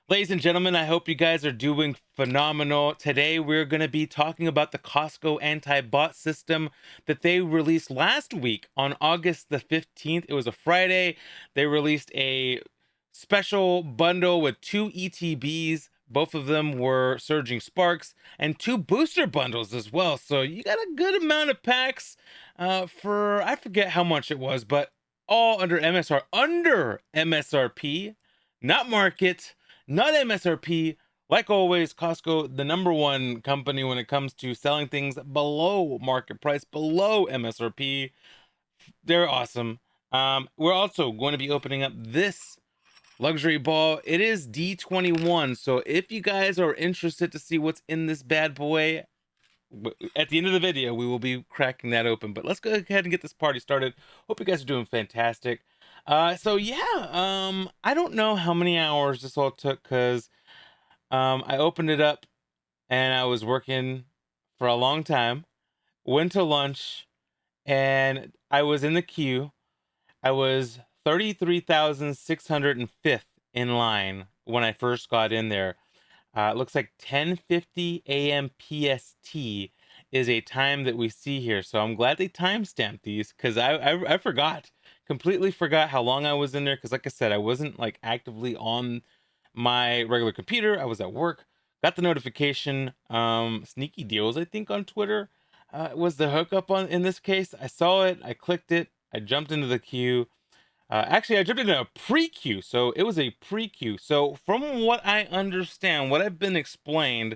Ladies and gentlemen, I hope you guys are doing phenomenal. Today, we're going to be talking about the Costco anti-bot system that they released last week on August the 15th. It was a Friday. They released a special bundle with two ETBs. Both of them were Surging Sparks and two booster bundles as well. So you got a good amount of packs for, I forget how much it was, but all under MSRP, not market, not MSRP. Like always, Costco, the number one company when it comes to selling things below market price, below MSRP. They're awesome. We're also going to be opening up this luxury ball. It is D21. So if you guys are interested to see what's in this bad boy, at the end of the video, we will be cracking that open. But let's go ahead and get this party started. Hope you guys are doing fantastic. I don't know how many hours this all took because I opened it up and I was working for a long time, went to lunch, and I was in the queue. I was 33,605th in line when I first got in there. It looks like 10:50 a.m. PST is a time that we see here. So I'm glad they timestamped these because I forgot, completely forgot how long I was in there. Because like I said, I wasn't like actively on my regular computer. I was at work. Got the notification. Sneaky deals, I think, on Twitter was the hookup on in this case. I saw it. I clicked it. I jumped into the queue. Actually, I jumped into a pre-queue, so it was a pre-queue. So from what I understand, what I've been explained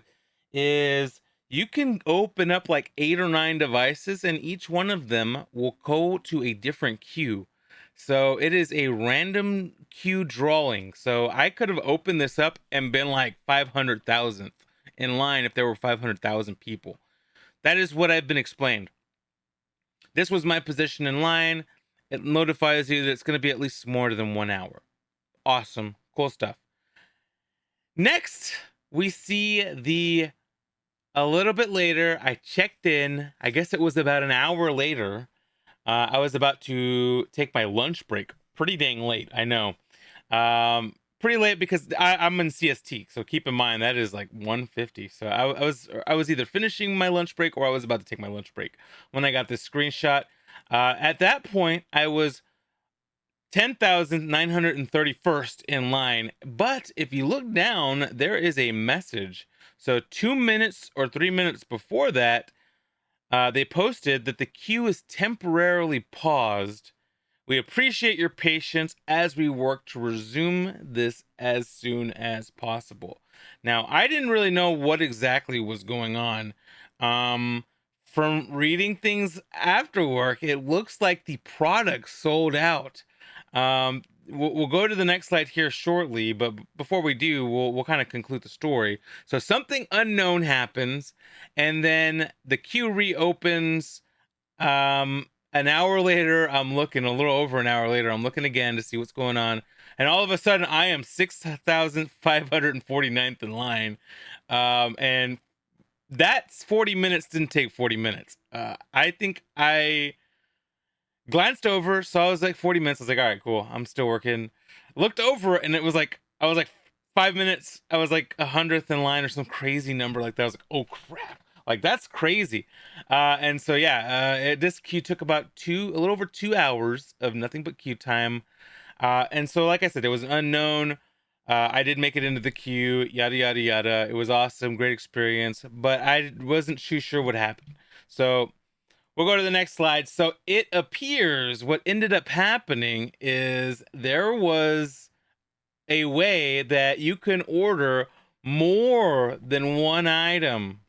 is you can open up like 8 or 9 devices, and each one of them will go to a different queue. So it is a random queue drawing. So I could have opened this up and been like 500,000th in line if there were 500,000 people. That is what I've been explained. This was my position in line. It notifies you that it's going to be at least more than 1 hour. Awesome. Cool stuff. Next, we see a little bit later, I checked in. I guess it was about an hour later. I was about to take my lunch break. Pretty dang late, I know. Pretty late because I'm in CST, so keep in mind that is like 1:50. So I was either finishing my lunch break or I was about to take my lunch break when I got this screenshot. At that point, I was 10,931st in line. But if you look down, there is a message. So 2 minutes or 3 minutes before that, they posted that the queue is temporarily paused. We appreciate your patience as we work to resume this as soon as possible. Now, I didn't really know what exactly was going on. From reading things after work, it looks like the product sold out. We'll go to the next slide here shortly, but before we do, we'll kind of conclude the story. So something unknown happens, and then the queue reopens. An hour later, I'm looking, a little over an hour later, I'm looking again to see what's going on. And all of a sudden, I am 6,549th in line. And that's 40 minutes, didn't take 40 minutes. I think I glanced over, saw it was like 40 minutes. I was like, all right, cool. I'm still working. Looked over, and it was like, I was like 5 minutes. I was like 100th in line or some crazy number like that. I was like, oh crap. Like that's crazy. And so yeah, this queue took about a little over 2 hours of nothing but queue time. And so, like I said, it was unknown. I did make it into the queue, yada yada yada. It was awesome, great experience, but I wasn't too sure what happened. So we'll go to the next slide. So it appears what ended up happening is there was a way that you can order more than one item.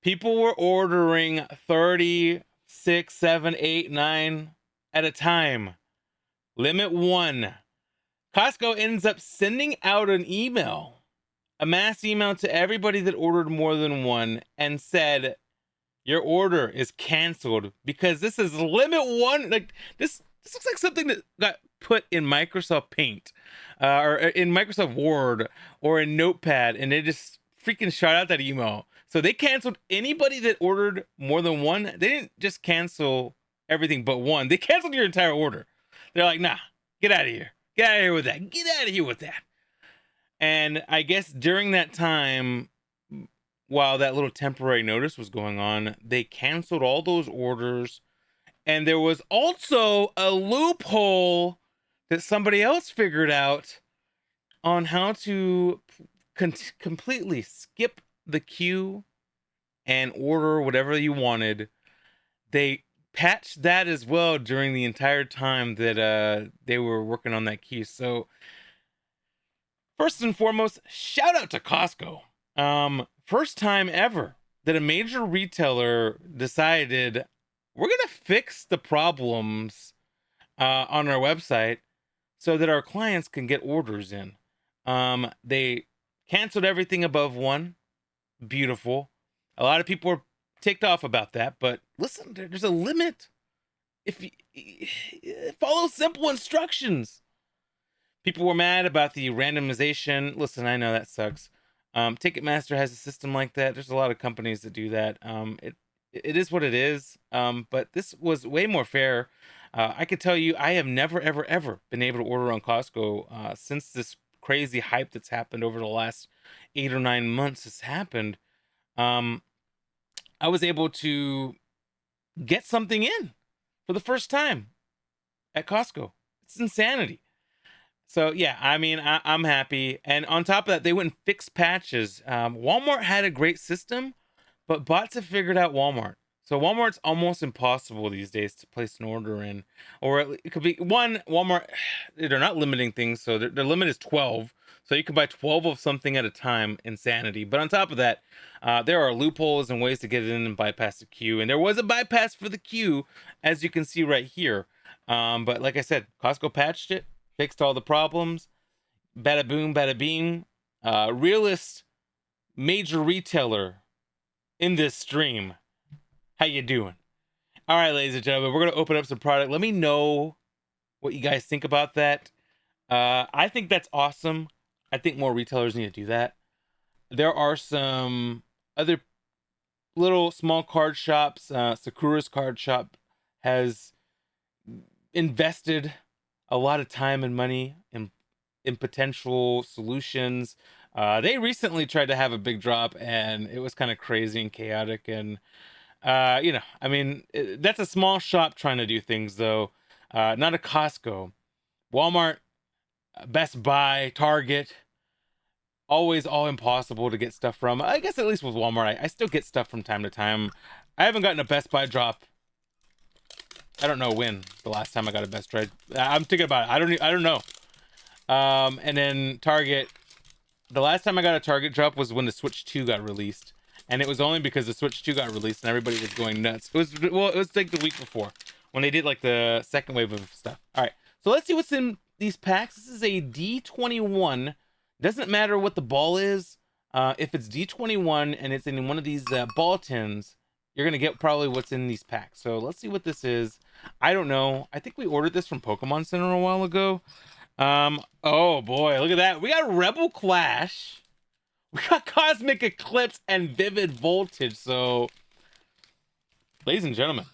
People were ordering 30, 6, 7, 8, 9 at a time. Limit one. Costco ends up sending out an email, a mass email to everybody that ordered more than one and said, your order is canceled because this is limit one. Like this looks like something that got put in Microsoft Paint, or in Microsoft Word or in Notepad, and they just freaking shot out that email. So they canceled anybody that ordered more than one. They didn't just cancel everything but one. They canceled your entire order. They're like, nah, get out of here. Get out of here with that. Get out of here with that. And I guess during that time, while that little temporary notice was going on, they canceled all those orders. And there was also a loophole that somebody else figured out on how to completely skip the queue and order whatever you wanted. They patched that as well during the entire time that they were working on that queue. So first and foremost, shout out to Costco. First time ever that a major retailer decided we're gonna fix the problems on our website so that our clients can get orders in. They canceled everything above one. Beautiful. A lot of people were ticked off about that, but listen, there's a limit. If you follow simple instructions. People were mad about the randomization. Listen, I know that sucks. Ticketmaster has a system like that. There's a lot of companies that do that. It is what it is. But this was way more fair. I could tell you, I have never, ever, ever been able to order on Costco since this crazy hype that's happened over the last 8 or 9 months has happened. Um, I was able to get something in for the first time at Costco. It's insanity. So yeah, I mean, I'm happy. And on top of that, they went and fixed patches. Walmart had a great system, but bots have figured out Walmart. So Walmart's almost impossible these days to place an order in, or it could be one Walmart. They're not limiting things, so their limit is 12. So you can buy 12 of something at a time. Insanity. But on top of that, there are loopholes and ways to get it in and bypass the queue. And there was a bypass for the queue, as you can see right here. But like I said, Costco patched it, fixed all the problems. Bada boom, bada beam. Realist major retailer in this stream. How you doing? All right, ladies and gentlemen, we're gonna open up some product. Let me know what you guys think about that. I think that's awesome. I think more retailers need to do that. There are some other little small card shops. Sakura's card shop has invested a lot of time and money in potential solutions. They recently tried to have a big drop, and it was kind of crazy and chaotic. And I mean, that's a small shop trying to do things, though. Not a Costco, Walmart, Best Buy, Target. Always all impossible to get stuff from. I guess at least with Walmart, I still get stuff from time to time. I haven't gotten a Best Buy drop. I don't know when the last time I got a Best Buy. I'm thinking about it. I don't know. And then Target. The last time I got a Target drop was when the Switch 2 got released, and it was only because the Switch 2 got released and everybody was going nuts. It was like the week before when they did like the second wave of stuff. All right, so let's see what's in these packs. This is a D21. Doesn't matter what the ball is. If it's D21 and it's in one of these ball tins, you're gonna get probably what's in these packs. So let's see what this is. I don't know. I think we ordered this from Pokemon Center a while ago. Oh boy, look at that. We got Rebel Clash. We got Cosmic Eclipse and Vivid Voltage. So, ladies and gentlemen,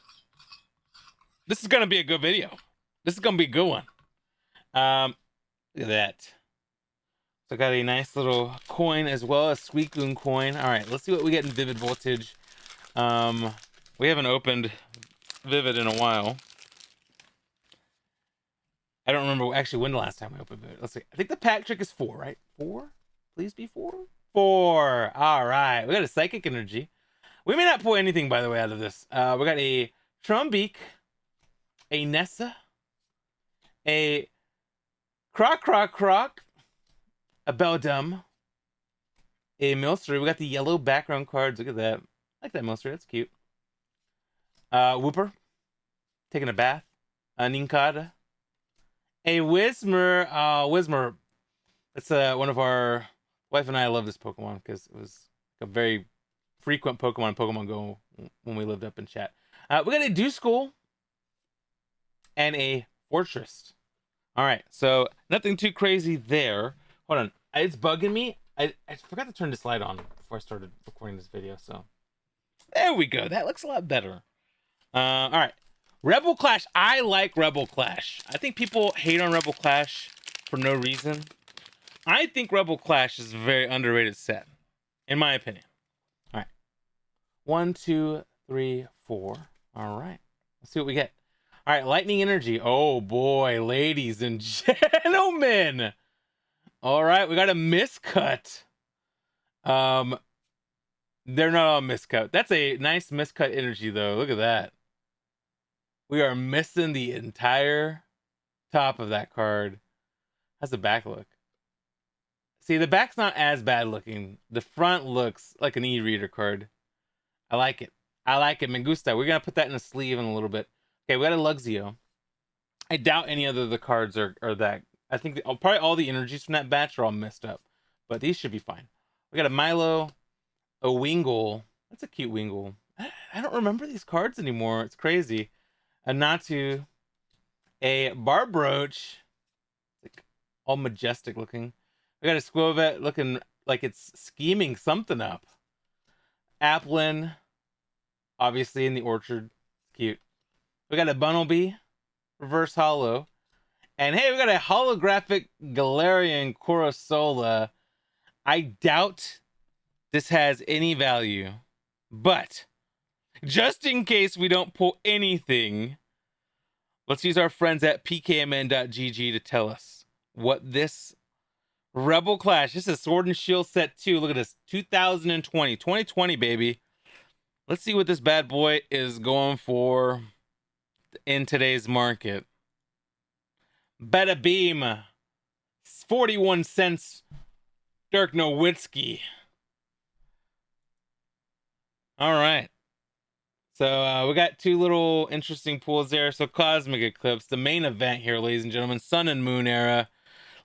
this is gonna be a good video. This is gonna be a good one. Look at that. So I got a nice little coin as well, a Squeakloon coin. All right, let's see what we get in Vivid Voltage. We haven't opened Vivid in a while. I don't remember actually when the last time I opened it. Let's see. I think the pack trick is 4, right? 4? Please be 4? 4. All right. We got a Psychic Energy. We may not pull anything, by the way, out of this. We got a Trumbeak, a Nessa, a Croc, a Beldum, a Milcery. We got the yellow background cards. Look at that. I like that Milcery. That's cute. Whooper, taking a bath. A Nincada. A Whismur. Whismur. That's one of our wife and I love this Pokemon because it was a very frequent Pokemon in Pokemon Go when we lived up in chat. We got a Duskull and a Fortress. All right, so nothing too crazy there. Hold on, it's bugging me. I forgot to turn this light on before I started recording this video. So there we go. That looks a lot better. All right. Rebel Clash. I like Rebel Clash. I think people hate on Rebel Clash for no reason. I think Rebel Clash is a very underrated set, in my opinion. All right. 1, 2, 3, 4. All right. Let's see what we get. All right. Lightning Energy. Oh, boy. Ladies and gentlemen. All right. We got a miscut. They're not all miscut. That's a nice miscut energy, though. Look at that. We are missing the entire top of that card. How's the back look? See, the back's not as bad looking. The front looks like an e-reader card. I like it. I like it. Me gusta. We're going to put that in a sleeve in a little bit. Okay, we got a Luxio. I doubt any other of the cards are that. I think probably all the energies from that batch are all messed up. But these should be fine. We got a Milo, a Wingull. That's a cute Wingull. I don't remember these cards anymore. It's crazy. A Natu, a Barbroach, like all majestic looking. We got a Squovet looking like it's scheming something up. Applin, obviously in the orchard. Cute. We got a Bunnelby, reverse hollow. And hey, we got a holographic Galarian Corosola. I doubt this has any value. But just in case we don't pull anything, let's use our friends at pkmn.gg to tell us what this Rebel Clash. This is Sword and Shield set 2. Look at this. 2020, baby. Let's see what this bad boy is going for in today's market. Bada beam. 41 cents. Dirk Nowitzki. All right. So we got two little interesting pools there. So Cosmic Eclipse, the main event here, ladies and gentlemen. Sun and Moon era.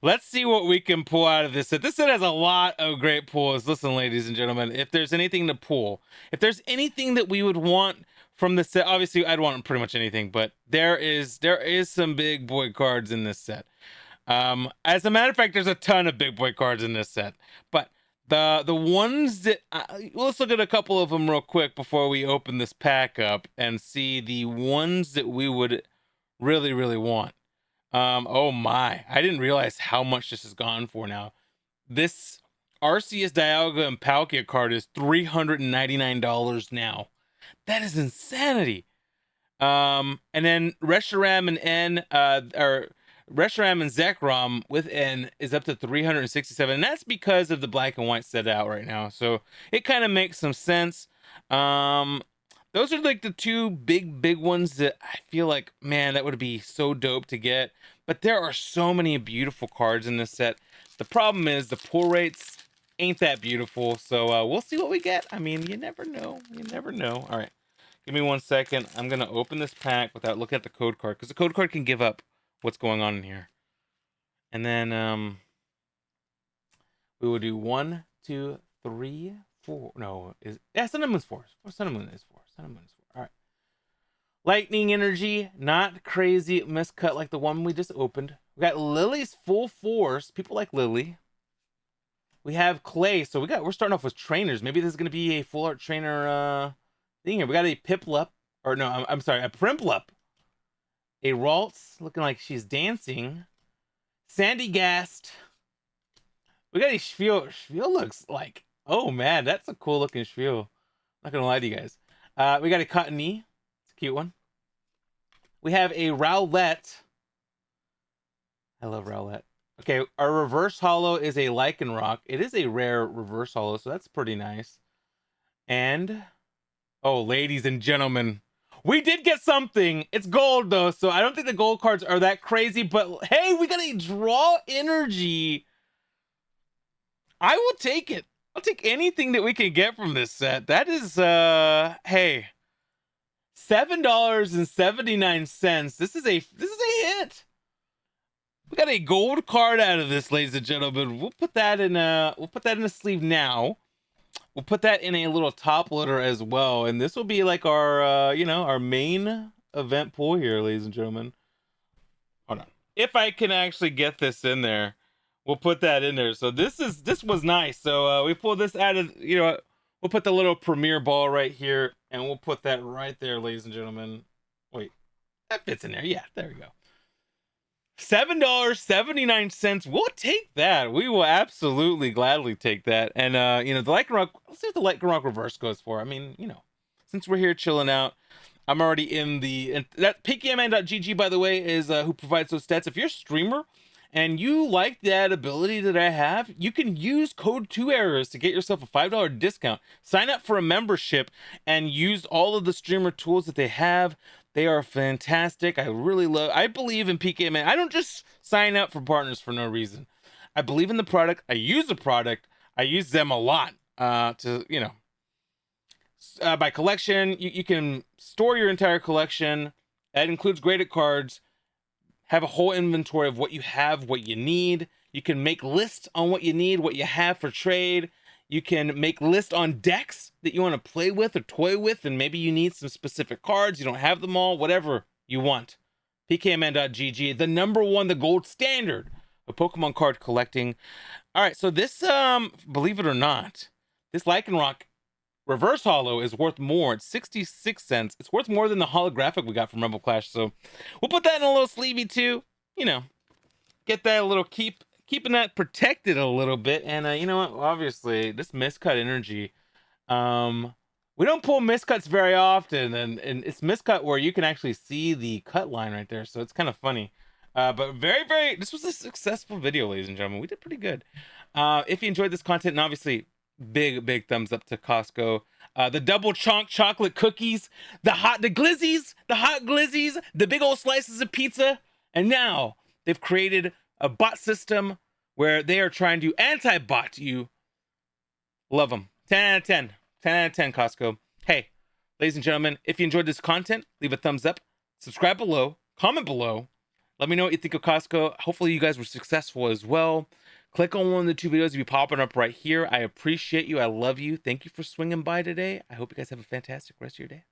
Let's see what we can pull out of this set. This set has a lot of great pulls. Listen, ladies and gentlemen, if there's anything to pull, if there's anything that we would want from the set, obviously I'd want pretty much anything, but there is some big boy cards in this set. As a matter of fact, there's a ton of big boy cards in this set, but the ones that let's look at a couple of them real quick before we open this pack up and see the ones that we would really want. Oh my, I didn't realize how much this has gone for now. This Arceus, Dialga, and Palkia card is $399 now. That is insanity. And then Reshiram and N, or Reshiram and Zekrom with N is up to 367, and that's because of the black and white set out right now. So it kind of makes some sense. Those are like the two big ones that I feel like, man, that would be so dope to get. But there are so many beautiful cards in this set. The problem is the pull rates ain't that beautiful. So we'll see what we get. I mean, you never know. You never know. All right. Give me 1 second. I'm going to open this pack without looking at the code card, because the code card can give up what's going on in here. And then we will do 1, 2, 3, 4. No, Sun and Moon's 4. Sun and Moon is 4. Sun and Moon is 4. All right. Lightning Energy, not crazy miscut like the one we just opened. We got Lily's Full Force. People like Lily. We have Clay. So we're starting off with trainers. Maybe this is going to be a full art trainer thing here. We got a Piplup, or no, I'm sorry, a Primplup. A Ralts, looking like she's dancing. Sandy Gast. We got a Shveel. Shveel looks like, oh man, that's a cool looking Shveel. Not gonna lie to you guys. We got a Cottony. It's a cute one. We have a Rowlet. I love Rowlet. Okay, our reverse holo is a Lycanroc. It is a rare reverse holo, so that's pretty nice. And, oh, ladies and gentlemen, we did get something. It's gold, though, so I don't think the gold cards are that crazy, but hey, we got a draw energy. I will take it. I'll take anything that we can get from this set. That is, hey, $7.79. This is a hit. We got a gold card out of this, ladies and gentlemen. We'll put that in a sleeve now. We'll put that in a little top loader as well, and this will be like our our main event pull here, ladies and gentlemen. Hold on. If I can actually get this in there, we'll put that in there. So this was nice. So we pulled this out of, we'll put the little premiere ball right here, and we'll put that right there, ladies and gentlemen. Wait, that fits in there. Yeah, there we go. $7.79. We'll take that. We will absolutely gladly take that. And the Lycanroc, let's see what the Lycanroc reverse goes for. I mean, since we're here chilling out, I'm already in the, and that PKMN.gg, by the way, is who provides those stats. If you're a streamer and you like that ability that I have, you can use code 2errors to get yourself a $5 discount. Sign up for a membership and use all of the streamer tools that they have. They are fantastic. I believe in PKMN. I don't just sign up for partners for no reason. I believe in the product. I use the product. I use them a lot by collection. You can store your entire collection. That includes graded cards. Have a whole inventory of what you have, what you need. You can make lists on what you need, what you have for trade. You can make lists on decks that you want to play with or toy with, and maybe you need some specific cards. You don't have them all, whatever you want. PKMN.gg, the number one, the gold standard of Pokemon card collecting. All right, so this, believe it or not, this Lycanroc reverse holo is worth more. It's 66 cents. It's worth more than the holographic we got from Rumble Clash. So we'll put that in a little sleevey too. Get that a little, keeping that protected a little bit. And you know what? Obviously, this miscut energy, we don't pull miscuts very often, and it's miscut where you can actually see the cut line right there. So it's kind of funny. But this was a successful video, ladies and gentlemen. We did pretty good. If you enjoyed this content, and obviously, big thumbs up to Costco. The double chunk chocolate cookies, the hot glizzies, the big old slices of pizza. And now they've created a bot system where they are trying to anti-bot you. Love them. 10 out of 10. 10 out of 10, Costco. Hey, ladies and gentlemen, if you enjoyed this content, leave a thumbs up, subscribe below, comment below. Let me know what you think of Costco. Hopefully you guys were successful as well. Click on one of the two videos to be popping up right here. I appreciate you. I love you. Thank you for swinging by today. I hope you guys have a fantastic rest of your day.